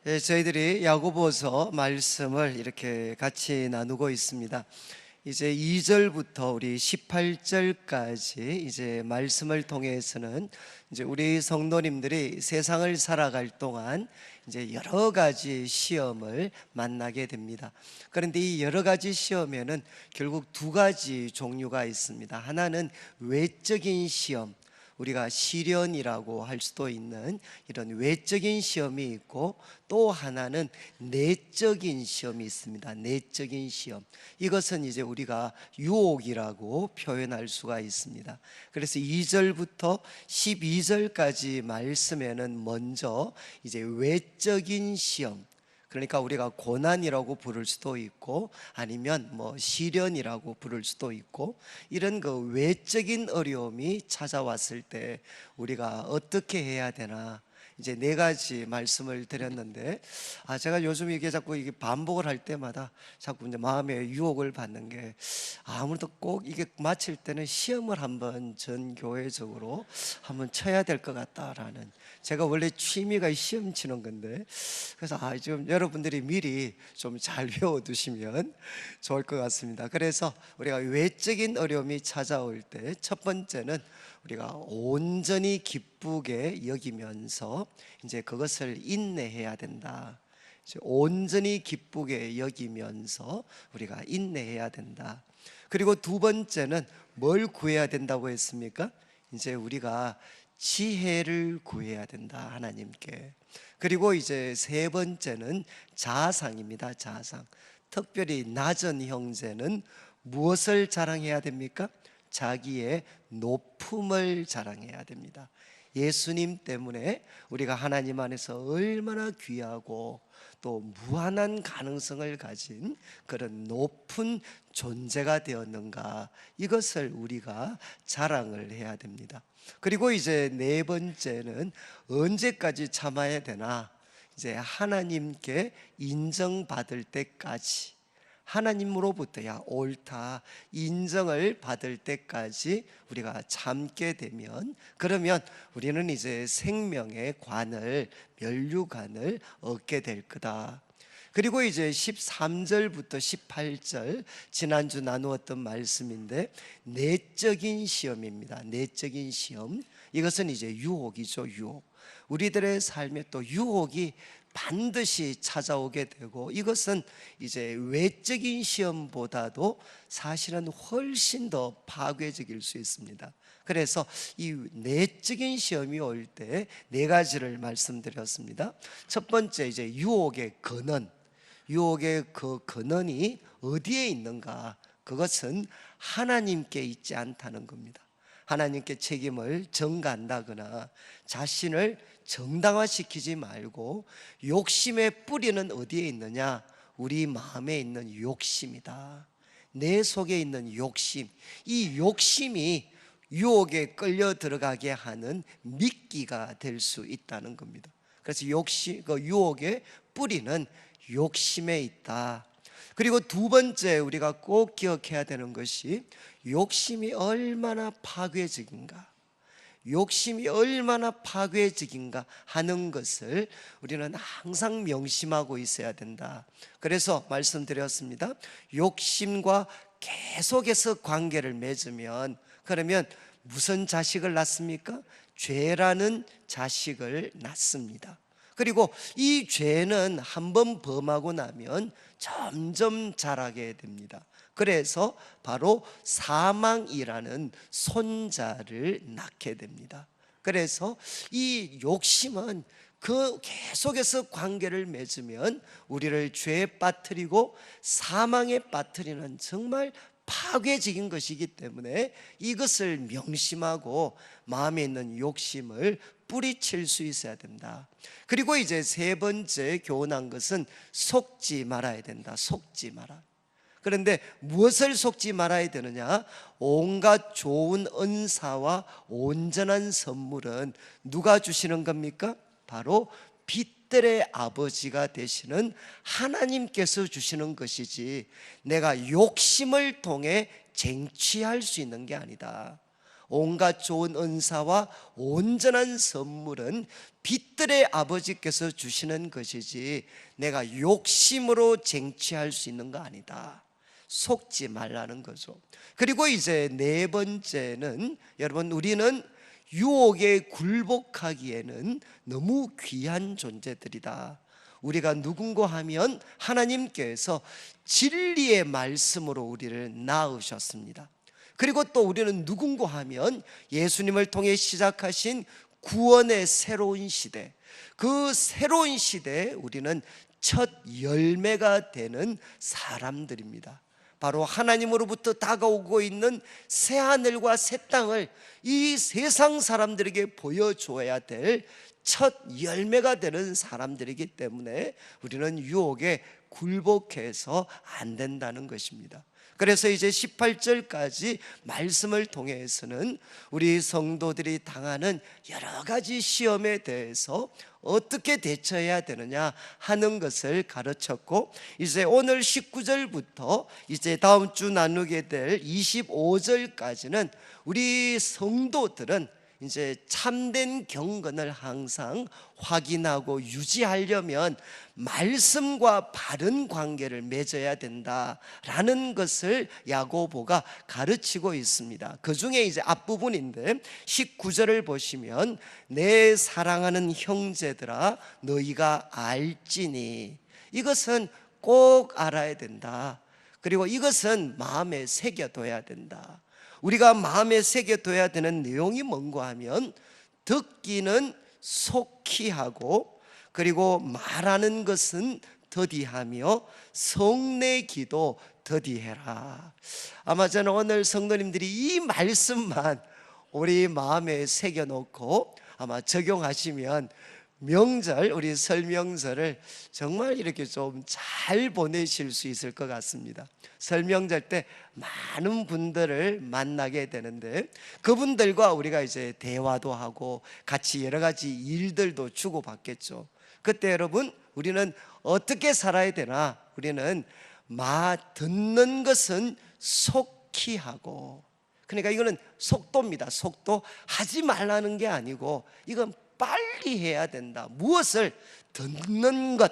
저희들이 야고보서 말씀을 이렇게 같이 나누고 있습니다. 이제 2절부터 우리 18절까지 이제 말씀을 통해서는 이제 우리 성도님들이 세상을 살아갈 동안 이제 여러 가지 시험을 만나게 됩니다. 그런데 이 여러 가지 시험에는 결국 두 가지 종류가 있습니다. 하나는 외적인 시험, 우리가 시련이라고 할 수도 있는 이런 외적인 시험이 있고, 또 하나는 내적인 시험이 있습니다. 내적인 시험, 이것은 이제 우리가 유혹이라고 표현할 수가 있습니다. 그래서 2절부터 12절까지 말씀에는 먼저 이제 외적인 시험, 그러니까 우리가 고난이라고 부를 수도 있고 아니면 시련이라고 부를 수도 있고, 이런 그 외적인 어려움이 찾아왔을 때 우리가 어떻게 해야 되나, 이제 네 가지 말씀을 드렸는데, 제가 요즘 이게 자꾸 이게 반복을 할 때마다 자꾸 이제 마음에 유혹을 받는 게, 아무래도 꼭 이게 마칠 때는 시험을 한번 전 교회적으로 한번 쳐야 될 것 같다라는, 제가 원래 취미가 시험 치는 건데, 그래서 좀 여러분들이 미리 좀 잘 외워두시면 좋을 것 같습니다. 그래서 우리가 외적인 어려움이 찾아올 때 첫 번째는 우리가 온전히 기쁘게 여기면서 이제 그것을 인내해야 된다. 온전히 기쁘게 여기면서 우리가 인내해야 된다. 그리고 두 번째는 뭘 구해야 된다고 했습니까? 이제 우리가 지혜를 구해야 된다, 하나님께. 그리고 이제 세 번째는 자상입니다. 자상. 특별히 낮은 형제는 무엇을 자랑해야 됩니까? 자기의 높음을 자랑해야 됩니다. 예수님 때문에 우리가 하나님 안에서 얼마나 귀하고 또 무한한 가능성을 가진 그런 높은 존재가 되었는가, 이것을 우리가 자랑을 해야 됩니다. 그리고 이제 네 번째는 언제까지 참아야 되나, 이제 하나님께 인정받을 때까지, 하나님으로부터야 옳다 인정을 받을 때까지 우리가 참게 되면, 그러면 우리는 이제 생명의 관을, 면류관을 얻게 될 거다. 그리고 이제 13절부터 18절, 지난주 나누었던 말씀인데, 내적인 시험입니다. 내적인 시험, 이것은 이제 유혹이죠. 유혹. 우리들의 삶에 또 유혹이 반드시 찾아오게 되고, 이것은 이제 외적인 시험보다도 사실은 훨씬 더 파괴적일 수 있습니다. 그래서 이 내적인 시험이 올 때 네 가지를 말씀드렸습니다. 첫 번째, 이제 유혹의 근원. 유혹의 그 근원이 어디에 있는가? 그것은 하나님께 있지 않다는 겁니다. 하나님께 책임을 전가한다거나 자신을 정당화시키지 말고, 욕심의 뿌리는 어디에 있느냐? 우리 마음에 있는 욕심이다. 내 속에 있는 욕심, 이 욕심이 유혹에 끌려 들어가게 하는 미끼가 될 수 있다는 겁니다. 그래서 그 유혹의 뿌리는 욕심에 있다. 그리고 두 번째, 우리가 꼭 기억해야 되는 것이 욕심이 얼마나 파괴적인가, 욕심이 얼마나 파괴적인가 하는 것을 우리는 항상 명심하고 있어야 된다. 그래서 말씀드렸습니다. 욕심과 계속해서 관계를 맺으면, 그러면 무슨 자식을 낳습니까? 죄라는 자식을 낳습니다. 그리고 이 죄는 한번 범하고 나면 점점 자라게 됩니다. 그래서 바로 사망이라는 손자를 낳게 됩니다. 그래서 이 욕심은 그 계속해서 관계를 맺으면 우리를 죄에 빠뜨리고 사망에 빠뜨리는 정말 파괴적인 것이기 때문에, 이것을 명심하고 마음에 있는 욕심을 뿌리칠 수 있어야 된다. 그리고 이제 세 번째 교훈한 것은 속지 말아야 된다. 속지 마라. 그런데 무엇을 속지 말아야 되느냐? 온갖 좋은 은사와 온전한 선물은 누가 주시는 겁니까? 바로 빛들의 아버지가 되시는 하나님께서 주시는 것이지, 내가 욕심을 통해 쟁취할 수 있는 게 아니다. 온갖 좋은 은사와 온전한 선물은 빛들의 아버지께서 주시는 것이지 내가 욕심으로 쟁취할 수 있는 거 아니다. 속지 말라는 거죠. 그리고 이제 네 번째는, 여러분, 우리는 유혹에 굴복하기에는 너무 귀한 존재들이다. 우리가 누군가 하면 하나님께서 진리의 말씀으로 우리를 낳으셨습니다. 그리고 또 우리는 누군가 하면 예수님을 통해 시작하신 구원의 새로운 시대, 그 새로운 시대에 우리는 첫 열매가 되는 사람들입니다. 바로 하나님으로부터 다가오고 있는 새 하늘과 새 땅을 이 세상 사람들에게 보여줘야 될 첫 열매가 되는 사람들이기 때문에 우리는 유혹에 굴복해서 안 된다는 것입니다. 그래서 이제 18절까지 말씀을 통해서는 우리 성도들이 당하는 여러 가지 시험에 대해서 어떻게 대처해야 되느냐 하는 것을 가르쳤고, 이제 오늘 19절부터 이제 다음 주 나누게 될 25절까지는 우리 성도들은 이제 참된 경건을 항상 확인하고 유지하려면 말씀과 바른 관계를 맺어야 된다라는 것을 야고보가 가르치고 있습니다. 그 중에 이제 앞부분인데 19절을 보시면 내 사랑하는 형제들아 너희가 알지니, 이것은 꼭 알아야 된다. 그리고 이것은 마음에 새겨둬야 된다. 우리가 마음에 새겨둬야 되는 내용이 뭔가 하면 듣기는 속히 하고, 그리고 말하는 것은 더디하며 성내기도 더디해라. 아마 저는 오늘 성도님들이 이 말씀만 우리 마음에 새겨놓고 아마 적용하시면 명절, 우리 설 명절을 정말 이렇게 좀 잘 보내실 수 있을 것 같습니다. 설 명절 때 많은 분들을 만나게 되는데 그분들과 우리가 이제 대화도 하고 같이 여러 가지 일들도 주고받겠죠. 그때 여러분, 우리는 어떻게 살아야 되나? 우리는 듣는 것은 속히 하고, 그러니까 이거는 속도입니다. 속도. 하지 말라는 게 아니고 이건 빨리 해야 된다. 무엇을? 듣는 것.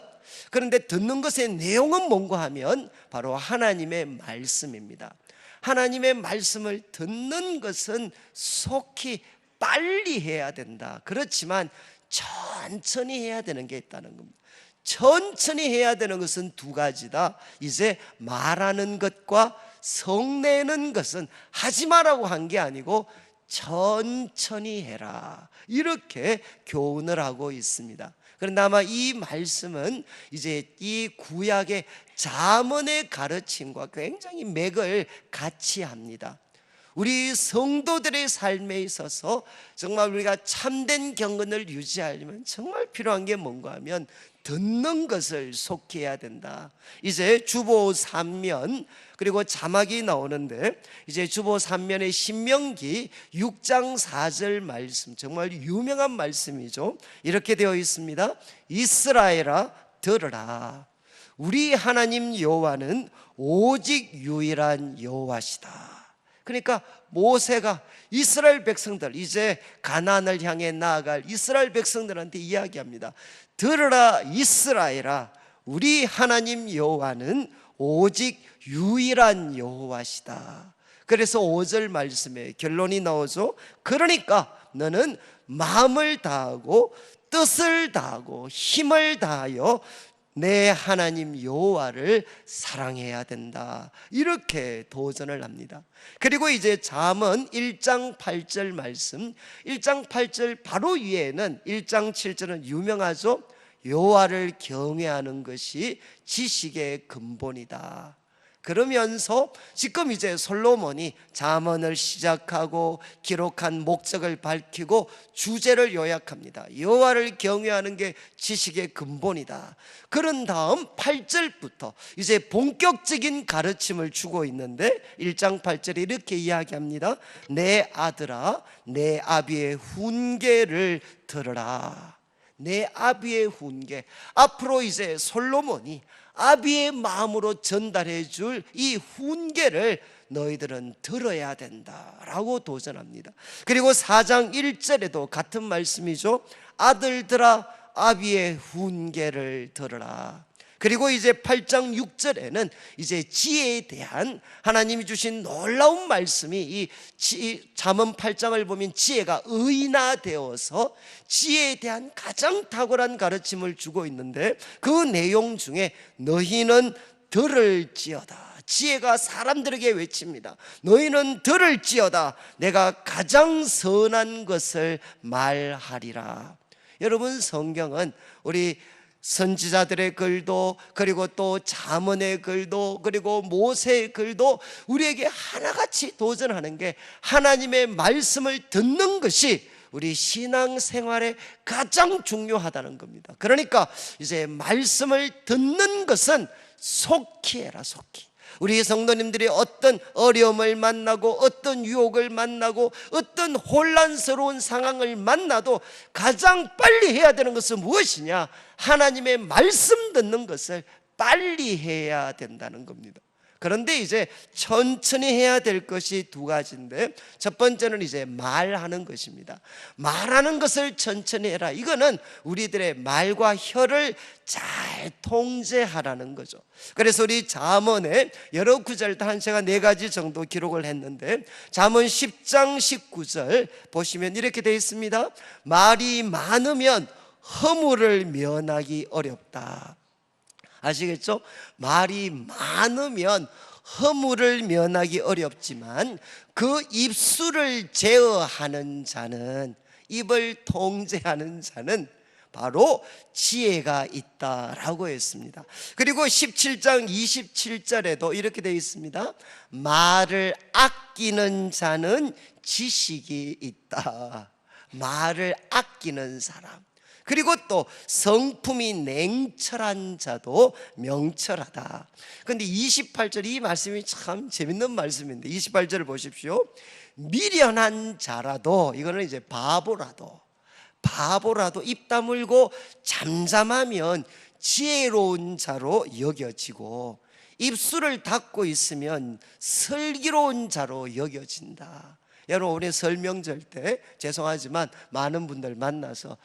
그런데 듣는 것의 내용은 뭔가 하면 바로 하나님의 말씀입니다. 하나님의 말씀을 듣는 것은 속히 빨리 해야 된다. 그렇지만 천천히 해야 되는 게 있다는 겁니다. 천천히 해야 되는 것은 두 가지다. 이제 말하는 것과 성내는 것은 하지 마라고 한 게 아니고 천천히 해라, 이렇게 교훈을 하고 있습니다. 그런데 아마 이 말씀은 이제 이 구약의 잠언의 가르침과 굉장히 맥을 같이 합니다. 우리 성도들의 삶에 있어서 정말 우리가 참된 경건을 유지하려면 정말 필요한 게 뭔가 하면 듣는 것을 속히 해야 된다. 이제 주보 3면 그리고 자막이 나오는데, 이제 주보 3면의 신명기 6장 4절 말씀, 정말 유명한 말씀이죠. 이렇게 되어 있습니다. 이스라엘아 들으라, 우리 하나님 여호와는 오직 유일한 여호와시다. 그러니까 모세가 이스라엘 백성들, 이제 가나안을 향해 나아갈 이스라엘 백성들한테 이야기합니다. 들으라 이스라엘아, 우리 하나님 여호와는 오직 유일한 여호와시다. 그래서 5절 말씀에 결론이 나오죠. 그러니까 너는 마음을 다하고 뜻을 다하고 힘을 다하여 내 하나님 여호와를 사랑해야 된다, 이렇게 도전을 합니다. 그리고 이제 잠언 1장 8절 말씀, 1장 8절 바로 위에는 1장 7절은 유명하죠. 여호와를 경외하는 것이 지식의 근본이다. 그러면서 지금 이제 솔로몬이 잠언을 시작하고 기록한 목적을 밝히고 주제를 요약합니다. 여호와를 경외하는 게 지식의 근본이다. 그런 다음 8절부터 이제 본격적인 가르침을 주고 있는데 1장 8절에 이렇게 이야기합니다. 내 아들아, 내 아비의 훈계를 들으라. 내 아비의 훈계, 앞으로 이제 솔로몬이 아비의 마음으로 전달해 줄 이 훈계를 너희들은 들어야 된다라고 도전합니다. 그리고 4장 1절에도 같은 말씀이죠. 아들들아 아비의 훈계를 들으라. 그리고 이제 8장 6절에는 이제 지혜에 대한 하나님이 주신 놀라운 말씀이 이 잠언 8장을 보면 지혜가 의인화되어서 지혜에 대한 가장 탁월한 가르침을 주고 있는데, 그 내용 중에 너희는 들을지어다. 지혜가 사람들에게 외칩니다. 너희는 들을지어다. 내가 가장 선한 것을 말하리라. 여러분, 성경은 우리 선지자들의 글도, 그리고 또 잠언의 글도, 그리고 모세의 글도 우리에게 하나같이 도전하는 게 하나님의 말씀을 듣는 것이 우리 신앙생활에 가장 중요하다는 겁니다. 그러니까 이제 말씀을 듣는 것은 속히 해라, 속히. 우리 성도님들이 어떤 어려움을 만나고 어떤 유혹을 만나고 어떤 혼란스러운 상황을 만나도 가장 빨리 해야 되는 것은 무엇이냐? 하나님의 말씀 듣는 것을 빨리 해야 된다는 겁니다. 그런데 이제 천천히 해야 될 것이 두 가지인데, 첫 번째는 이제 말하는 것입니다. 말하는 것을 천천히 해라. 이거는 우리들의 말과 혀를 잘 통제하라는 거죠. 그래서 우리 잠언의 여러 구절, 한 제가 4가지 정도 기록을 했는데, 잠언 10장 19절 보시면 이렇게 되어 있습니다. 말이 많으면 허물을 면하기 어렵다. 아시겠죠? 말이 많으면 허물을 면하기 어렵지만 그 입술을 제어하는 자는, 입을 통제하는 자는 바로 지혜가 있다라고 했습니다. 그리고 17장 27절에도 이렇게 되어 있습니다. 말을 아끼는 자는 지식이 있다. 말을 아끼는 사람. 그리고 또 성품이 냉철한 자도 명철하다. 그런데 28절, 이 말씀이 참 재밌는 말씀인데 28절을 보십시오. 미련한 자라도, 이거는 이제 바보라도 입 다물고 잠잠하면 지혜로운 자로 여겨지고, 입술을 닫고 있으면 슬기로운 자로 여겨진다. 여러분, 우리 설명절 때 죄송하지만 많은 분들 만나서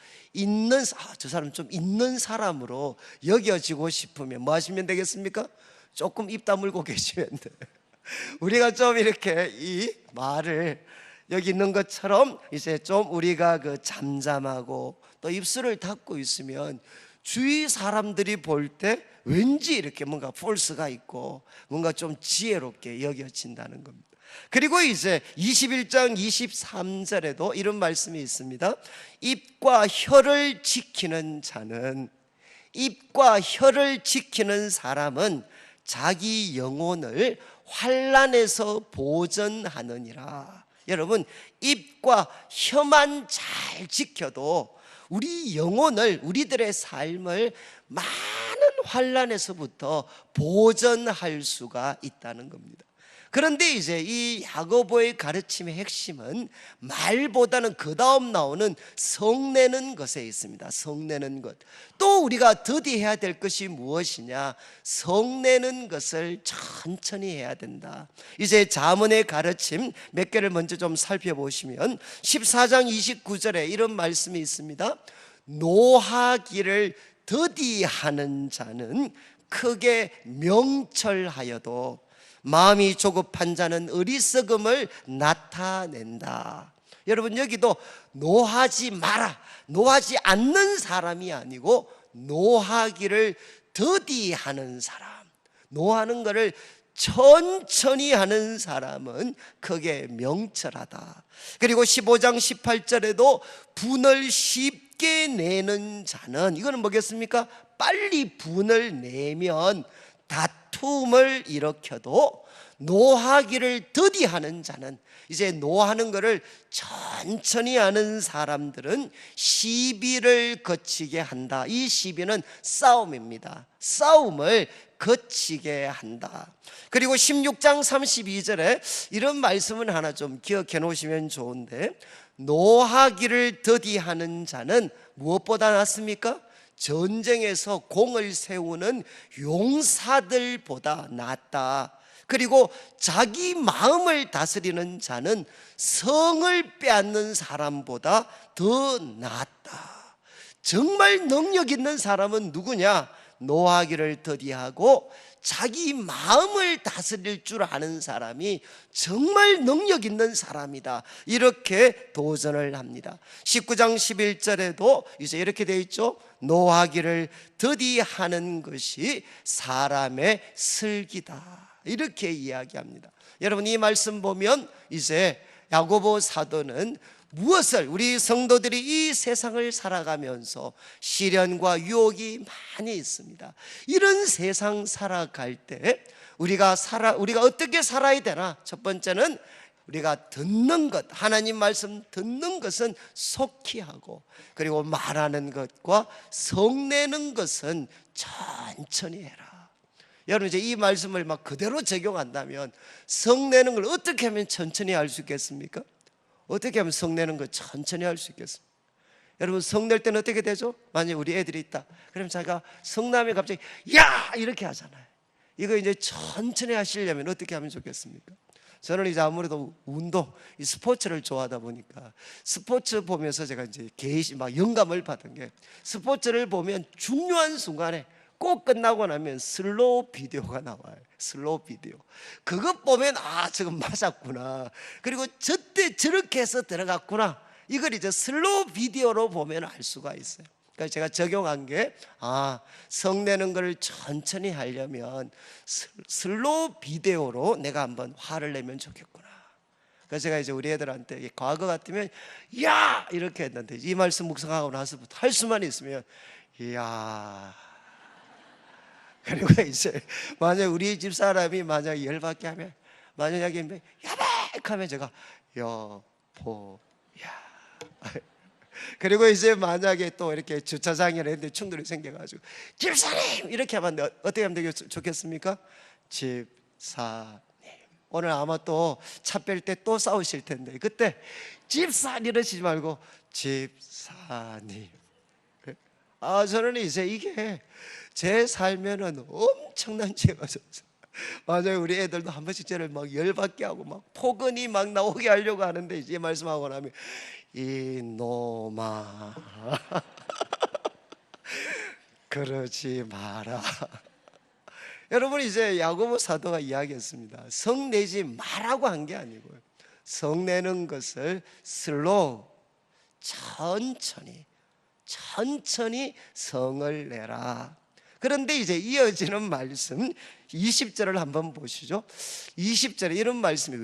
저 사람 좀 있는 사람으로 여겨지고 싶으면 뭐 하시면 되겠습니까? 조금 입 다물고 계시면 돼요. 우리가 좀 이렇게 이 말을 여기 있는 것처럼 이제 좀 우리가 잠잠하고 또 입술을 닫고 있으면 주위 사람들이 볼 때 왠지 이렇게 뭔가 폴스가 있고 뭔가 좀 지혜롭게 여겨진다는 겁니다. 그리고 이제 21장 23절에도 이런 말씀이 있습니다. 입과 혀를 지키는 자는, 입과 혀를 지키는 사람은 자기 영혼을 환난에서 보전하느니라. 여러분, 입과 혀만 잘 지켜도 우리 영혼을, 우리들의 삶을 많은 환난에서부터 보전할 수가 있다는 겁니다. 그런데 이제 이 야고보의 가르침의 핵심은 말보다는 그 다음 나오는 성내는 것에 있습니다. 성내는 것. 또 우리가 더디 해야 될 것이 무엇이냐? 성내는 것을 천천히 해야 된다. 이제 잠언의 가르침 몇 개를 먼저 좀 살펴보시면 14장 29절에 이런 말씀이 있습니다. 노하기를 더디하는 자는 크게 명철하여도 마음이 조급한 자는 어리석음을 나타낸다. 여러분, 여기도 노하지 마라, 노하지 않는 사람이 아니고 노하기를 더디하는 사람, 노하는 것을 천천히 하는 사람은 크게 명철하다. 그리고 15장 18절에도 분을 쉽게 내는 자는, 이거는 뭐겠습니까? 빨리 분을 내면 다툼을 일으켜도 노하기를 더디하는 자는, 이제 노하는 것을 천천히 하는 사람들은 시비를 거치게 한다. 이 시비는 싸움입니다. 싸움을 거치게 한다. 그리고 16장 32절에 이런 말씀을 하나 좀 기억해 놓으시면 좋은데, 노하기를 더디하는 자는 무엇보다 낫습니까? 전쟁에서 공을 세우는 용사들보다 낫다. 그리고 자기 마음을 다스리는 자는 성을 빼앗는 사람보다 더 낫다. 정말 능력 있는 사람은 누구냐? 노하기를 더디하고 자기 마음을 다스릴 줄 아는 사람이 정말 능력 있는 사람이다. 이렇게 도전을 합니다. 19장 11절에도 이제 이렇게 되어 있죠. 노하기를 더디하는 것이 사람의 슬기다. 이렇게 이야기합니다. 여러분, 이 말씀 보면 이제 야고보 사도는 무엇을, 우리 성도들이 이 세상을 살아가면서 시련과 유혹이 많이 있습니다. 이런 세상 살아갈 때 우리가 어떻게 살아야 되나? 첫 번째는 우리가 듣는 것, 하나님 말씀 듣는 것은 속히 하고, 그리고 말하는 것과 성내는 것은 천천히 해라. 여러분, 이제 이 말씀을 막 그대로 적용한다면 성내는 걸 어떻게 하면 천천히 할 수 있겠습니까? 어떻게 하면 성내는 걸 천천히 할 수 있겠습니까? 여러분, 성낼 때는 어떻게 되죠? 만약에 우리 애들이 있다, 그럼 자기가 성나면 갑자기 야! 이렇게 하잖아요. 이거 이제 천천히 하시려면 어떻게 하면 좋겠습니까? 저는 이제 아무래도 운동, 이 스포츠를 좋아하다 보니까 스포츠 보면서 제가 이제 막 영감을 받은 게, 스포츠를 보면 중요한 순간에 꼭 끝나고 나면 슬로우 비디오가 나와요. 슬로우 비디오. 그것 보면 아, 지금 맞았구나. 그리고 저때 저렇게 해서 들어갔구나. 이걸 이제 슬로우 비디오로 보면 알 수가 있어요. 그러니까 제가 적용한 게, 성내는 걸 천천히 하려면 슬로우 비디오로 내가 한번 화를 내면 좋겠구나. 그래서 제가 이제 우리 애들한테 과거 같으면 야! 이렇게 했는데, 이 말씀 묵상하고 나서부터 할 수만 있으면 야. 그리고 이제 만약 우리 집 사람이 만약 열받게 하면, 만약에 야백 하면 제가 여보야. 그리고 이제 만약에 또 이렇게 주차장이나 이런 데 충돌이 생겨가지고 집사님 이렇게 하면 어떻게 하면 되게 좋겠습니까? 집사님. 오늘 아마 또 차 뺄 때 또 싸우실 텐데, 그때 집사님 이러시지 말고 집사님. 저는 이제 이게 제 삶에는 엄청난 죄가 졌어요. 맞아요. 우리 애들도 한 번씩 저를 막 열받게 하고 막 포근히 막 나오게 하려고 하는데, 이제 말씀하고 나면 이놈아 그러지 마라. 여러분, 이제 야고보 사도가 이야기했습니다. 성내지 마라고 한 게 아니고요, 성내는 것을 슬로우, 천천히 성을 내라. 그런데 이제 이어지는 말씀 20절을 한번 보시죠. 20절에 이런 말씀이,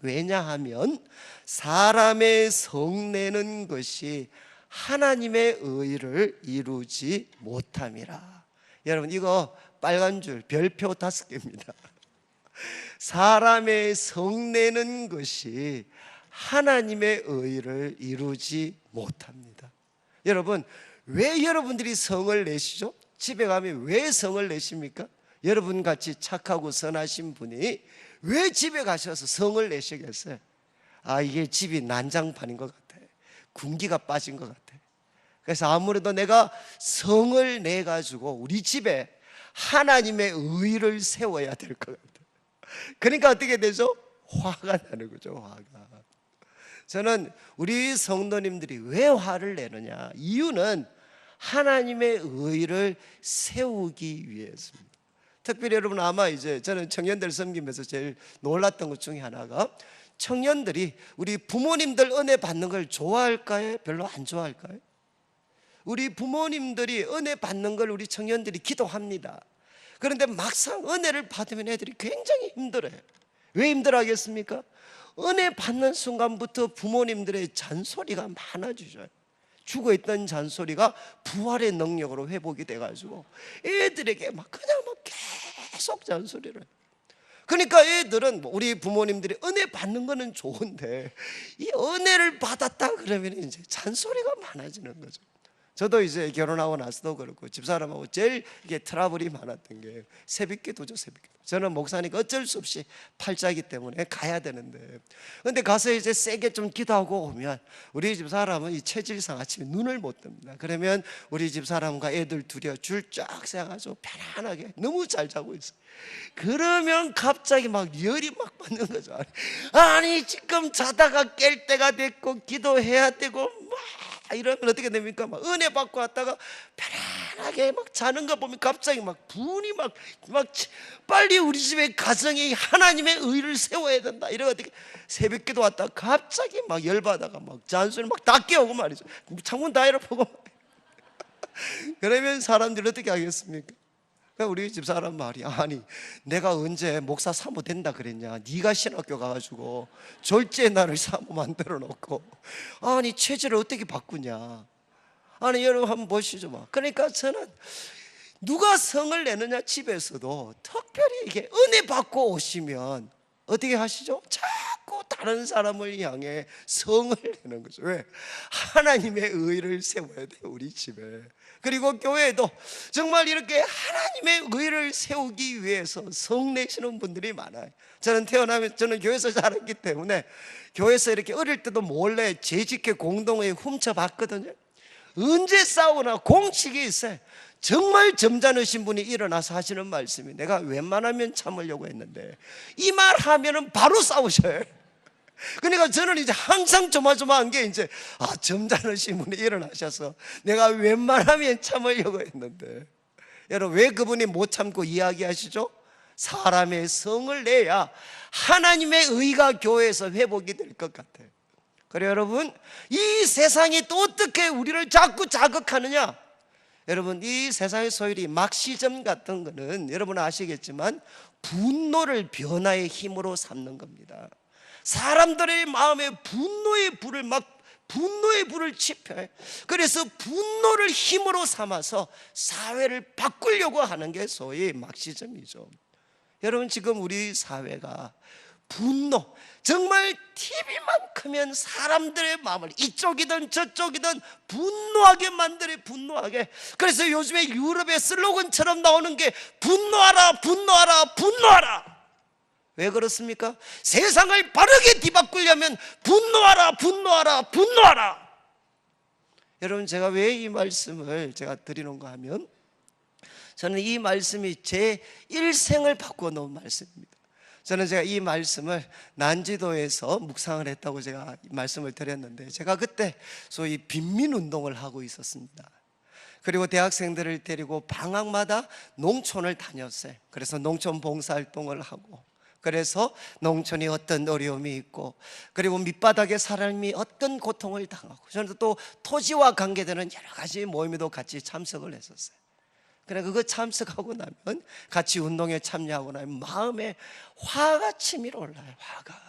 왜냐하면 사람의 성내는 것이 하나님의 의를 이루지 못함이라. 여러분, 이거 빨간 줄 별표 5개입니다. 사람의 성내는 것이 하나님의 의를 이루지 못합니다. 여러분, 왜 여러분들이 성을 내시죠? 집에 가면 왜 성을 내십니까? 여러분같이 착하고 선하신 분이 왜 집에 가셔서 성을 내시겠어요? 이게 집이 난장판인 것 같아. 군기가 빠진 것 같아. 그래서 아무래도 내가 성을 내가지고 우리 집에 하나님의 의를 세워야 될 것 같아. 그러니까 어떻게 되죠? 화가 나는 거죠, 화가. 저는 우리 성도님들이 왜 화를 내느냐, 이유는 하나님의 의를 세우기 위해서입니다. 특별히 여러분, 아마 이제 저는 청년들 섬기면서 제일 놀랐던 것 중에 하나가, 청년들이 우리 부모님들 은혜 받는 걸 좋아할까요? 별로 안 좋아할까요? 우리 부모님들이 은혜 받는 걸 우리 청년들이 기도합니다. 그런데 막상 은혜를 받으면 애들이 굉장히 힘들어요. 왜 힘들어하겠습니까? 은혜 받는 순간부터 부모님들의 잔소리가 많아지죠. 죽어있던 잔소리가 부활의 능력으로 회복이 돼가지고 애들에게 그냥 계속 잔소리를. 그러니까 애들은, 우리 부모님들이 은혜 받는 거는 좋은데 이 은혜를 받았다 그러면 이제 잔소리가 많아지는 거죠. 저도 이제 결혼하고 나서도 그렇고 집사람하고 제일 이게 트러블이 많았던 게 새벽기도죠. 새벽기도. 저는 목사니까 어쩔 수 없이 팔자기 때문에 가야 되는데, 근데 가서 이제 세게 좀 기도하고 오면 우리 집사람은 이 체질상 아침에 눈을 못 뜹니다. 그러면 우리 집사람과 애들 둘이 줄 쫙 세가지고 편안하게 너무 잘 자고 있어요. 그러면 갑자기 막 열이 막 받는 거죠. 아니 지금 자다가 깰 때가 됐고 기도해야 되고 막 이러면 어떻게 됩니까? 막 은혜 받고 왔다가 편안하게 막 자는 거 보면 갑자기 막 분이 막 빨리 우리 집에 가정에 하나님의 의를 세워야 된다. 이러고 어떻게 새벽기도 왔다가 갑자기 막 열받아가 막 잔소리 막 다 깨우고 말이죠. 창문 다 열어보고 그러면 사람들이 어떻게 하겠습니까? 우리 집사람 말이, 아니 내가 언제 목사 사모 된다 그랬냐? 네가 신학교 가가지고 졸지에 나를 사모 만들어 놓고 아니 체질을 어떻게 바꾸냐? 아니 여러분 한번 보시죠. 막 그러니까 저는 누가 성을 내느냐, 집에서도 특별히 이게 은혜 받고 오시면 어떻게 하시죠? 자꾸 다른 사람을 향해 성을 내는 거죠. 왜? 하나님의 의를 세워야 돼요, 우리 집에. 그리고 교회도 정말 이렇게 하나님의 의를 세우기 위해서 성 내시는 분들이 많아요. 저는 저는 교회에서 자랐기 때문에 교회에서 이렇게 어릴 때도 몰래 재직회 공동회에 훔쳐봤거든요. 언제 싸우나 공식이 있어요. 정말 점잖으신 분이 일어나서 하시는 말씀이, 내가 웬만하면 참으려고 했는데 이 말 하면은 바로 싸우셔요. 그러니까 저는 이제 항상 조마조마한 게 이제 점잖으신 분이 일어나셔서 내가 웬만하면 참으려고 했는데, 여러분 왜 그분이 못 참고 이야기하시죠? 사람의 성을 내야 하나님의 의가 교회에서 회복이 될 것 같아요. 그래 여러분, 이 세상이 또 어떻게 우리를 자꾸 자극하느냐? 여러분 이 세상의 소율이 막시점 같은 거는 여러분 아시겠지만 분노를 변화의 힘으로 삼는 겁니다. 사람들의 마음에 분노의 불을 지펴요. 그래서 분노를 힘으로 삼아서 사회를 바꾸려고 하는 게 소위 막시점이죠. 여러분 지금 우리 사회가 분노, 정말 TV만 크면 사람들의 마음을 이쪽이든 저쪽이든 분노하게 만들어, 분노하게. 그래서 요즘에 유럽의 슬로건처럼 나오는 게 분노하라 분노하라 분노하라. 왜 그렇습니까? 세상을 바르게 뒤바꾸려면 분노하라 분노하라 분노하라. 여러분 제가 왜 이 말씀을 제가 드리는가 하면, 저는 이 말씀이 제 일생을 바꾸어 놓은 말씀입니다. 저는 제가 이 말씀을 난지도에서 묵상을 했다고 제가 말씀을 드렸는데, 제가 그때 소위 빈민운동을 하고 있었습니다. 그리고 대학생들을 데리고 방학마다 농촌을 다녔어요. 그래서 농촌 봉사활동을 하고, 그래서 농촌이 어떤 어려움이 있고, 그리고 밑바닥에 사람이 어떤 고통을 당하고, 저는 또 토지와 관계되는 여러 가지 모임에도 같이 참석을 했었어요. 그래 그거 참석하고 나면, 같이 운동에 참여하고 나면 마음에 화가 치밀어 올라요. 화가.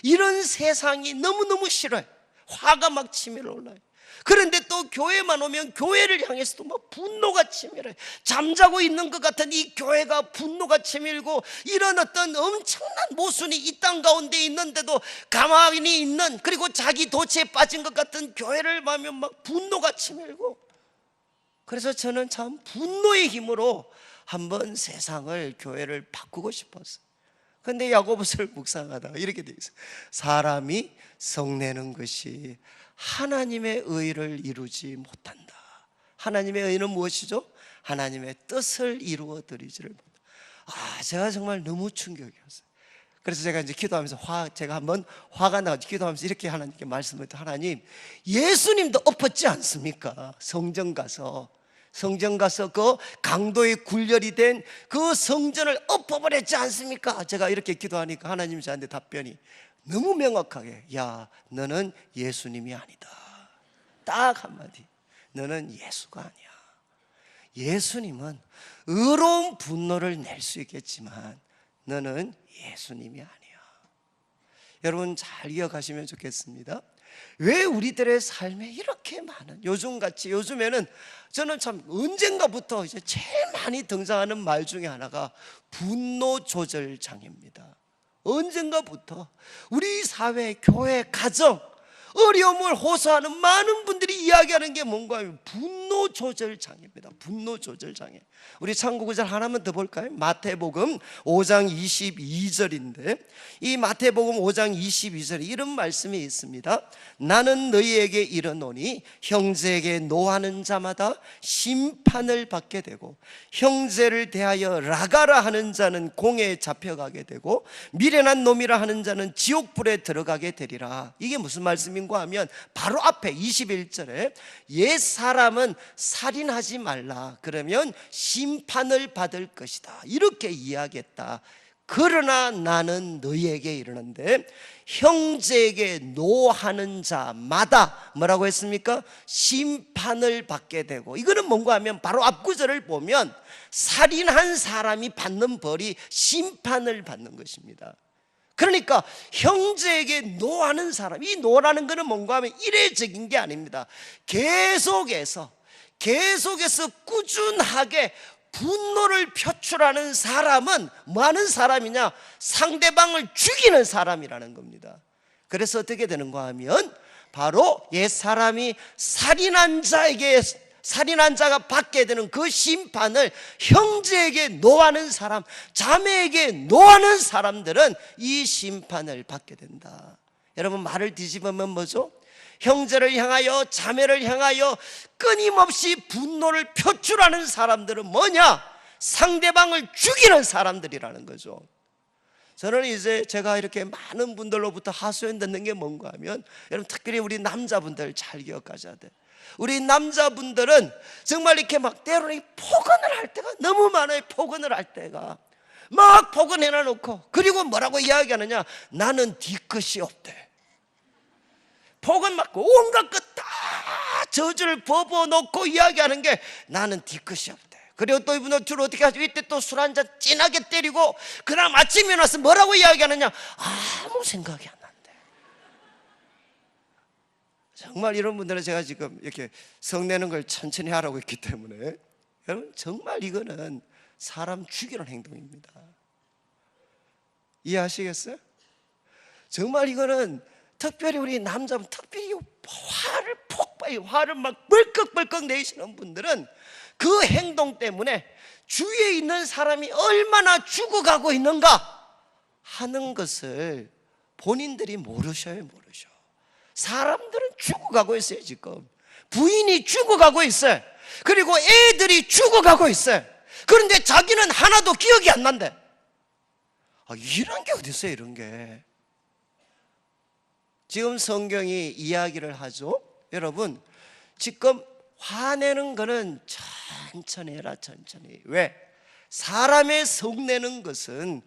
이런 세상이 너무너무 싫어요. 화가 막 치밀어 올라요. 그런데 또 교회만 오면 교회를 향해서도 막 분노가 치밀어요. 잠자고 있는 것 같은 이 교회가 분노가 치밀고, 이런 어떤 엄청난 모순이 이 땅 가운데 있는데도 가만히 있는, 그리고 자기 도취에 빠진 것 같은 교회를 보면 막 분노가 치밀고. 그래서 저는 참 분노의 힘으로 한번 세상을, 교회를 바꾸고 싶었어요. 그런데 야고보서를 묵상하다가 이렇게 돼 있어요. 사람이 성내는 것이 하나님의 의를 이루지 못한다. 하나님의 의는 무엇이죠? 하나님의 뜻을 이루어 드리지를 못한다. 제가 정말 너무 충격이었어요. 그래서 제가 이제 기도하면서 제가 한번 화가 나서 기도하면서 이렇게 하나님께 말씀을 드렸어요. 하나님, 예수님도 엎었지 않습니까? 성전 가서 그 강도의 굴절이 된 그 성전을 엎어버렸지 않습니까? 제가 이렇게 기도하니까 하나님이 저한테 답변이 너무 명확하게, 야 너는 예수님이 아니다. 딱 한마디, 너는 예수가 아니야. 예수님은 의로운 분노를 낼 수 있겠지만 너는 예수님이 아니야. 여러분 잘 이어가시면 좋겠습니다. 왜 우리들의 삶에 이렇게 많은, 요즘에는 저는 참 언젠가부터 이제 제일 많이 등장하는 말 중에 하나가 분노 조절 장애입니다. 언젠가부터 우리 사회, 교회, 가정 어려움을 호소하는 많은 분들이 이야기하는 게 뭔가 하면 분노 조절 장애입니다. 분노 조절 장애. 우리 참고구절 하나만 더 볼까요? 마태복음 5장 22절인데 이 마태복음 5장 22절에 이런 말씀이 있습니다. 나는 너희에게 이르노니 형제에게 노하는 자마다 심판을 받게 되고 형제를 대하여 라가라 하는 자는 공에 잡혀가게 되고 미련한 놈이라 하는 자는 지옥불에 들어가게 되리라. 이게 무슨 말씀인가 하면 바로 앞에 21절에 옛 사람은 살인하지 말라 그러면 심판을 받을 것이다 이렇게 이야기했다. 그러나 나는 너희에게 이르는데 형제에게 노하는 자마다 뭐라고 했습니까? 심판을 받게 되고, 이거는 뭔가 하면 바로 앞구절을 보면 살인한 사람이 받는 벌이 심판을 받는 것입니다. 그러니까 형제에게 노하는 사람, 이 노라는 것은 뭔가 하면 이례적인 게 아닙니다. 계속해서 꾸준하게 분노를 표출하는 사람은 뭐 하는 사람이냐? 상대방을 죽이는 사람이라는 겁니다. 그래서 어떻게 되는가 하면 바로 옛 사람이 살인한 자가 받게 되는 그 심판을 형제에게 노하는 사람, 자매에게 노하는 사람들은 이 심판을 받게 된다. 여러분, 말을 뒤집으면 뭐죠? 형제를 향하여 자매를 향하여 끊임없이 분노를 표출하는 사람들은 뭐냐? 상대방을 죽이는 사람들이라는 거죠. 저는 이제 제가 이렇게 많은 분들로부터 하소연 듣는 게 뭔가 하면, 여러분 특별히 우리 남자분들 잘 기억하셔야 돼. 우리 남자분들은 정말 이렇게 막 때로는 포근을 할 때가 너무 많아요. 포근을 할 때가 막 포근해놔 놓고, 그리고 뭐라고 이야기하느냐? 나는 뒤끝이 없대. 포근 맞고 온갖 것 다 저주를 벗어놓고 이야기하는 게 나는 뒤끝이 없대. 그리고 또 이분은 주로 어떻게 하죠? 이때 또 술 한잔 진하게 때리고 그다음 아침에 나서 뭐라고 이야기하느냐? 아무 생각이 안 난대. 정말 이런 분들은 제가 지금 이렇게 성내는 걸 천천히 하라고 했기 때문에, 여러분 정말 이거는 사람 죽이는 행동입니다. 이해하시겠어요? 정말 이거는 특별히 우리 남자분, 특별히 화를 막 벌컥벌컥 내시는 분들은 그 행동 때문에 주위에 있는 사람이 얼마나 죽어가고 있는가 하는 것을 본인들이 모르셔요. 사람들은 죽어가고 있어요. 지금 부인이 죽어가고 있어요. 그리고 애들이 죽어가고 있어요. 그런데 자기는 하나도 기억이 안 난대. 이런 게 어디 있어요? 이런 게 지금 성경이 이야기를 하죠. 여러분, 지금 화내는 거는 천천히 해라. 천천히. 왜? 사람의 성내는 것은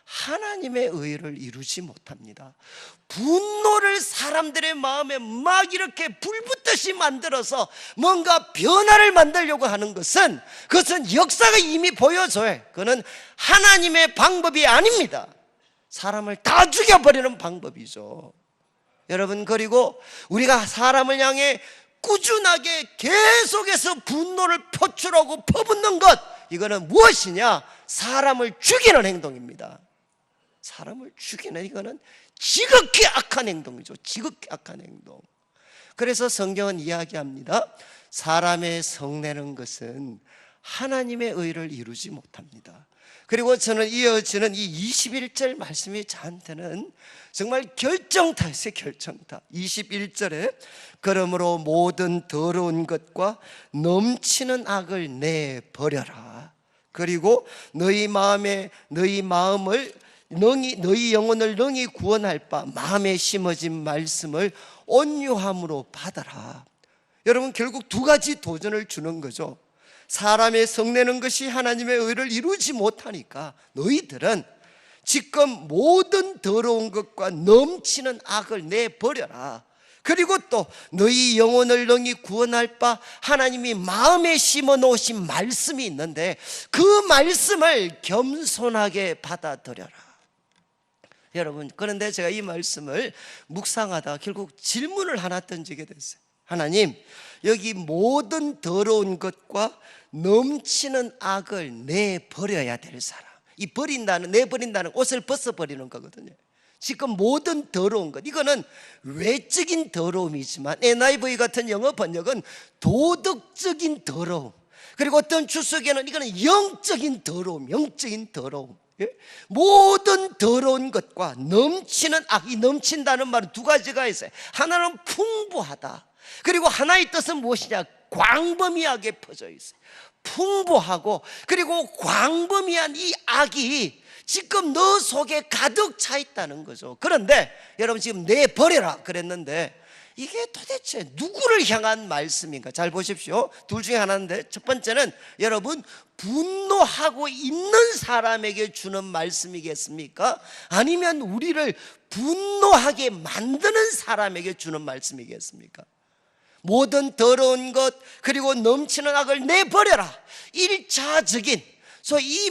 하나님의 의를 이루지 못합니다. 분노를 사람들의 마음에 막 이렇게 불붙듯이 만들어서 뭔가 변화를 만들려고 하는 것은, 그것은 역사가 이미 보여줘요. 그거는 하나님의 방법이 아닙니다. 사람을 다 죽여버리는 방법이죠. 여러분, 그리고 우리가 사람을 향해 꾸준하게 계속해서 분노를 표출하고 퍼붓는 것, 이거는 무엇이냐? 사람을 죽이는 행동입니다. 사람을 죽이는, 이거는 지극히 악한 행동이죠. 지극히 악한 행동. 그래서 성경은 이야기합니다. 사람의 성내는 것은 하나님의 의를 이루지 못합니다. 그리고 저는 이어지는 이 21절 말씀이 저한테는 정말 결정타였어요. 결정타. 21절에 그러므로 모든 더러운 것과 넘치는 악을 내버려라. 그리고 너희 영혼을 능히 구원할 바 마음에 심어진 말씀을 온유함으로 받아라. 여러분, 결국 두 가지 도전을 주는 거죠. 사람의 성내는 것이 하나님의 의를 이루지 못하니까 너희들은 지금 모든 더러운 것과 넘치는 악을 내버려라. 그리고 또 너희 영혼을 능히 구원할 바 하나님이 마음에 심어 놓으신 말씀이 있는데 그 말씀을 겸손하게 받아들여라. 여러분, 그런데 제가 이 말씀을 묵상하다 결국 질문을 하나 던지게 됐어요. 하나님, 여기 모든 더러운 것과 넘치는 악을 내버려야 될 사람, 이 내버린다는 옷을 벗어버리는 거거든요. 지금 모든 더러운 것, 이거는 외적인 더러움이지만 NIV 같은 영어 번역은 도덕적인 더러움, 그리고 어떤 주석에는 이거는 영적인 더러움, 영적인 더러움. 예? 모든 더러운 것과 넘치는 악이, 넘친다는 말은 두 가지가 있어요. 하나는 풍부하다, 그리고 하나의 뜻은 무엇이냐, 광범위하게 퍼져 있어요. 풍부하고 그리고 광범위한 이 악이 지금 너 속에 가득 차 있다는 거죠. 그런데 여러분, 지금 내버려라 그랬는데 이게 도대체 누구를 향한 말씀인가? 잘 보십시오. 둘 중에 하나인데, 첫 번째는 여러분, 분노하고 있는 사람에게 주는 말씀이겠습니까? 아니면 우리를 분노하게 만드는 사람에게 주는 말씀이겠습니까? 모든 더러운 것 그리고 넘치는 악을 내버려라, 1차적인, 이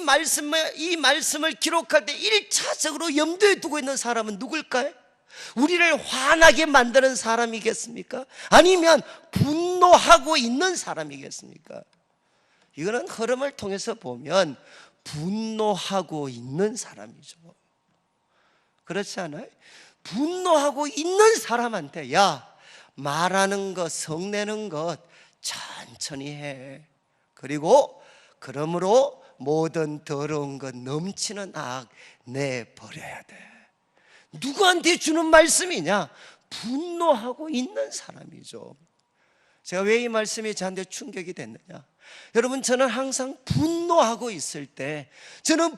말씀을 기록할 때 1차적으로 염두에 두고 있는 사람은 누굴까요? 우리를 화나게 만드는 사람이겠습니까? 아니면 분노하고 있는 사람이겠습니까? 이거는 흐름을 통해서 보면 분노하고 있는 사람이죠. 그렇지 않아요? 분노하고 있는 사람한테, 야, 말하는 것, 성내는 것 천천히 해. 그리고 그러므로 모든 더러운 것, 넘치는 악 내버려야 돼. 누구한테 주는 말씀이냐? 분노하고 있는 사람이죠. 제가 왜 이 말씀이 저한테 충격이 됐느냐? 여러분, 저는 항상 분노하고 있을 때, 저는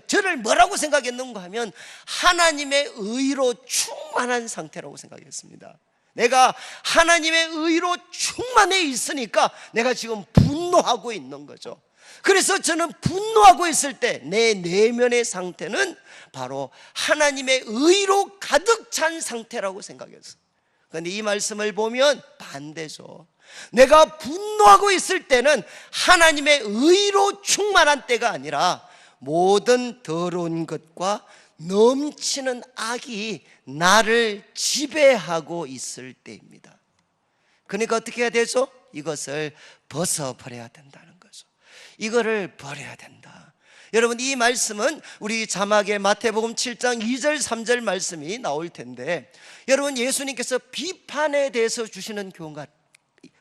저를 뭐라고 생각했는가 하면 하나님의 의로 충만한 상태라고 생각했습니다. 내가 하나님의 의로 충만해 있으니까 내가 지금 분노하고 있는 거죠. 그래서 저는 분노하고 있을 때 내 내면의 상태는 바로 하나님의 의로 가득 찬 상태라고 생각했어요. 그런데 이 말씀을 보면 반대죠. 내가 분노하고 있을 때는 하나님의 의로 충만한 때가 아니라 모든 더러운 것과 넘치는 악이 나를 지배하고 있을 때입니다. 그러니까 어떻게 해야 되죠? 이것을 벗어버려야 된다는 거죠. 이거를 버려야 된다. 여러분, 이 말씀은 우리 자막에 마태복음 7장 2절 3절 말씀이 나올 텐데, 여러분, 예수님께서 비판에 대해서 주시는 교훈과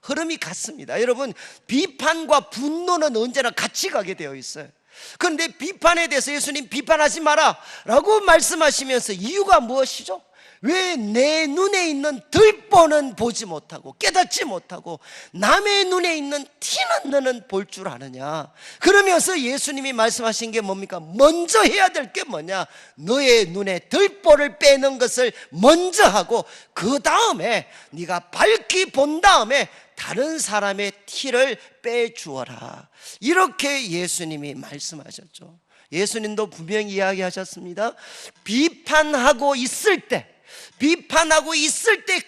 흐름이 같습니다. 여러분, 비판과 분노는 언제나 같이 가게 되어 있어요. 그런데 비판에 대해서 예수님 비판하지 마라 라고 말씀하시면서 이유가 무엇이죠? 왜 내 눈에 있는 들보는 보지 못하고 깨닫지 못하고 남의 눈에 있는 티는 너는 볼 줄 아느냐? 그러면서 예수님이 말씀하신 게 뭡니까? 먼저 해야 될 게 뭐냐? 너의 눈에 들보를 빼는 것을 먼저 하고 그 다음에 네가 밝히 본 다음에 다른 사람의 티를 빼주어라. 이렇게 예수님이 말씀하셨죠. 예수님도 분명히 이야기하셨습니다. 비판하고 있을 때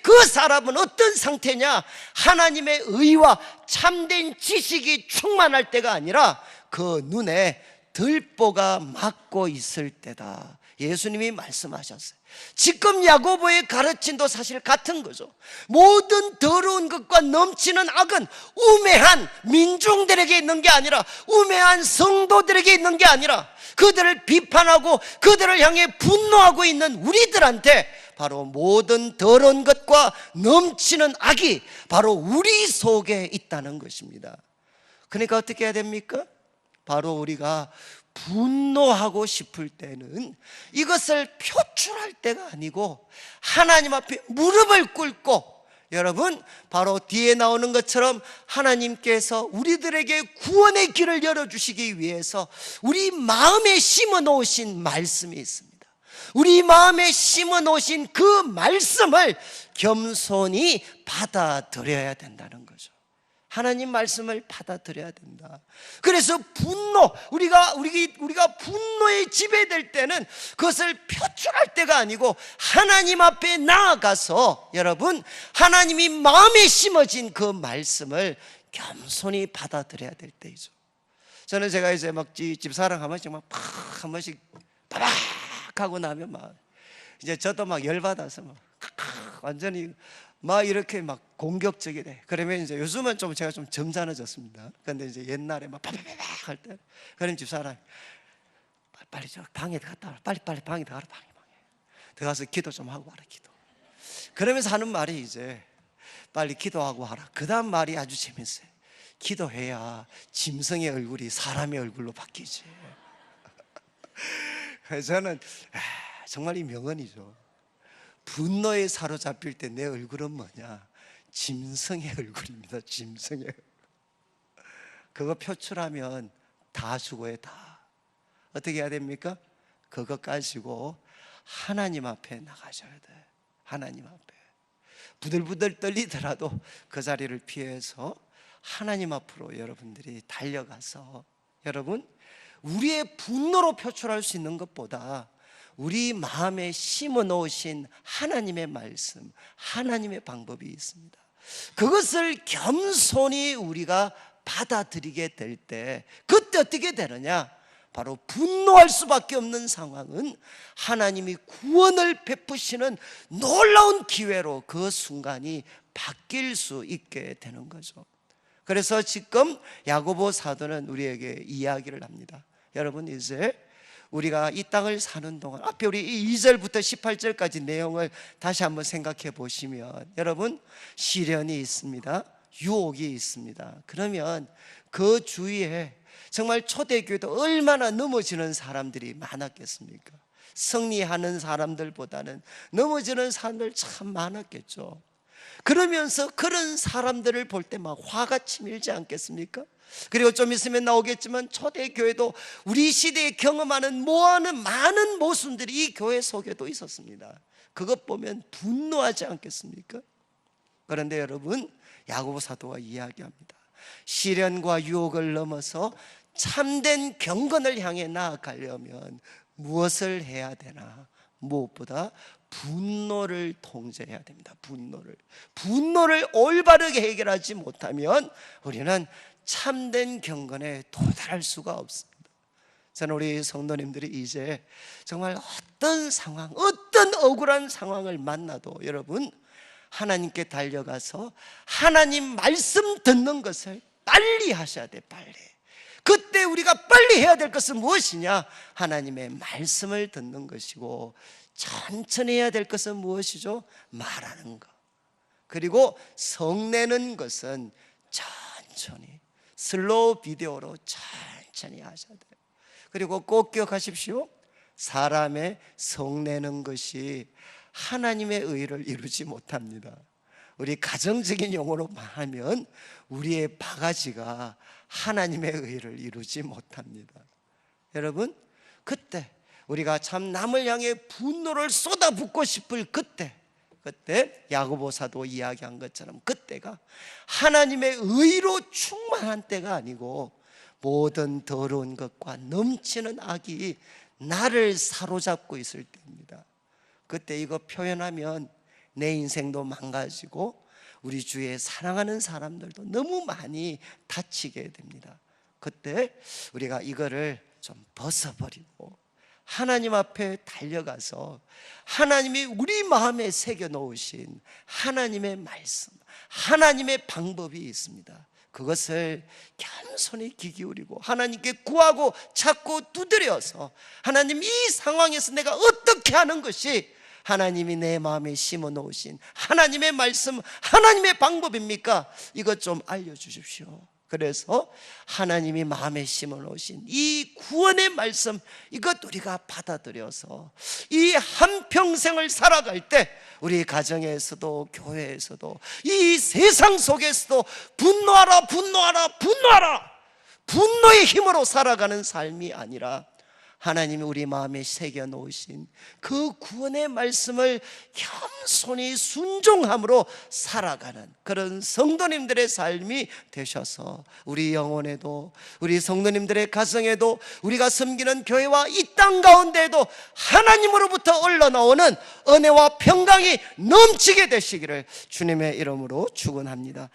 그 사람은 어떤 상태냐? 하나님의 의와 참된 지식이 충만할 때가 아니라 그 눈에 들보가 막고 있을 때다. 예수님이 말씀하셨어요. 지금 야고보의 가르침도 사실 같은 거죠. 모든 더러운 것과 넘치는 악은 우매한 민중들에게 있는 게 아니라, 우매한 성도들에게 있는 게 아니라, 그들을 비판하고 그들을 향해 분노하고 있는 우리들한테 바로 모든 더러운 것과 넘치는 악이 바로 우리 속에 있다는 것입니다. 그러니까 어떻게 해야 됩니까? 바로 우리가 분노하고 싶을 때는 이것을 표출할 때가 아니고 하나님 앞에 무릎을 꿇고, 여러분, 바로 뒤에 나오는 것처럼 하나님께서 우리들에게 구원의 길을 열어주시기 위해서 우리 마음에 심어 놓으신 말씀이 있습니다. 우리 마음에 심어 놓으신 그 말씀을 겸손히 받아들여야 된다는 거죠. 하나님 말씀을 받아들여야 된다. 그래서 우리가 분노에 지배될 때는 그것을 표출할 때가 아니고 하나님 앞에 나아가서, 여러분, 하나님이 마음에 심어진 그 말씀을 겸손히 받아들여야 될 때이죠. 저는 제가 이제 막 집사랑 정말 한 번씩 바박 하고 나면 막 이제 저도 막 열받아서 막 완전히 막 이렇게 막 공격적이 돼. 그러면 이제 요즘은 제가 좀 점잖아졌습니다. 근데 이제 옛날에 막 파바바박 할 때, 그럼 집사람 빨리 저 방에 갔다 와라. 빨리 방에 들어가라. 방에. 들어가서 기도 좀 하고 와라, 기도. 그러면서 하는 말이 이제 빨리 기도하고 와라. 그 다음 말이 아주 재밌어요. 기도해야 짐승의 얼굴이 사람의 얼굴로 바뀌지. 그래서 저는 정말 이 명언이죠. 분노에 사로잡힐 때 내 얼굴은 뭐냐? 짐승의 얼굴입니다. 짐승의. 그거 표출하면 다 죽어요. 다. 어떻게 해야 됩니까? 그거 가지고 하나님 앞에 나가셔야 돼. 하나님 앞에 부들부들 떨리더라도 그 자리를 피해서 하나님 앞으로 여러분들이 달려가서, 여러분, 우리의 분노로 표출할 수 있는 것보다 우리 마음에 심어 놓으신 하나님의 말씀, 하나님의 방법이 있습니다. 그것을 겸손히 우리가 받아들이게 될 때, 그때 어떻게 되느냐? 바로 분노할 수밖에 없는 상황은 하나님이 구원을 베푸시는 놀라운 기회로 그 순간이 바뀔 수 있게 되는 거죠. 그래서 지금 야고보 사도는 우리에게 이야기를 합니다. 여러분, 이제 우리가 이 땅을 사는 동안, 앞에 우리 2절부터 18절까지 내용을 다시 한번 생각해 보시면, 여러분, 시련이 있습니다. 유혹이 있습니다. 그러면 그 주위에 정말 초대교회도 얼마나 넘어지는 사람들이 많았겠습니까? 승리하는 사람들보다는 넘어지는 사람들 참 많았겠죠. 그러면서 그런 사람들을 볼 때 막 화가 치밀지 않겠습니까? 그리고 좀 있으면 나오겠지만 초대교회도 우리 시대에 경험하는 많은 모순들이 이 교회 속에도 있었습니다. 그것 보면 분노하지 않겠습니까? 그런데 여러분, 야고보 사도가 이야기합니다. 시련과 유혹을 넘어서 참된 경건을 향해 나아가려면 무엇을 해야 되나? 무엇보다 분노를 통제해야 됩니다. 분노를 올바르게 해결하지 못하면 우리는 참된 경건에 도달할 수가 없습니다. 저는 우리 성도님들이 이제 정말 어떤 상황, 어떤 억울한 상황을 만나도 여러분, 하나님께 달려가서 하나님 말씀 듣는 것을 빨리 하셔야 돼. 빨리. 그때 우리가 빨리 해야 될 것은 무엇이냐? 하나님의 말씀을 듣는 것이고, 천천히 해야 될 것은 무엇이죠? 말하는 것. 그리고 성내는 것은 천천히, 슬로우 비디오로 천천히 하셔야 돼요. 그리고 꼭 기억하십시오. 사람의 성내는 것이 하나님의 의를 이루지 못합니다. 우리 가정적인 용어로 말하면 우리의 바가지가 하나님의 의를 이루지 못합니다. 여러분, 그때 우리가 참 남을 향해 분노를 쏟아붓고 싶을 그때 야고보 사도 이야기한 것처럼 그때가 하나님의 의로 충만한 때가 아니고 모든 더러운 것과 넘치는 악이 나를 사로잡고 있을 때입니다. 그때 이거 표현하면 내 인생도 망가지고 우리 주위에 사랑하는 사람들도 너무 많이 다치게 됩니다. 그때 우리가 이거를 좀 벗어버리고 하나님 앞에 달려가서 하나님이 우리 마음에 새겨놓으신 하나님의 말씀, 하나님의 방법이 있습니다. 그것을 겸손히 귀 기울이고 하나님께 구하고 찾고 두드려서, 하나님, 이 상황에서 내가 어떻게 하는 것이 하나님이 내 마음에 심어 놓으신 하나님의 말씀, 하나님의 방법입니까? 이것 좀 알려주십시오. 그래서 하나님이 마음에 심어 놓으신 이 구원의 말씀, 이것 우리가 받아들여서 이 한평생을 살아갈 때 우리 가정에서도 교회에서도 이 세상 속에서도 분노하라, 분노의 힘으로 살아가는 삶이 아니라 하나님이 우리 마음에 새겨 놓으신 그 구원의 말씀을 겸손히 순종함으로 살아가는 그런 성도님들의 삶이 되셔서 우리 영혼에도, 우리 성도님들의 가정에도, 우리가 섬기는 교회와 이 땅 가운데에도 하나님으로부터 흘러나오는 은혜와 평강이 넘치게 되시기를 주님의 이름으로 축원합니다.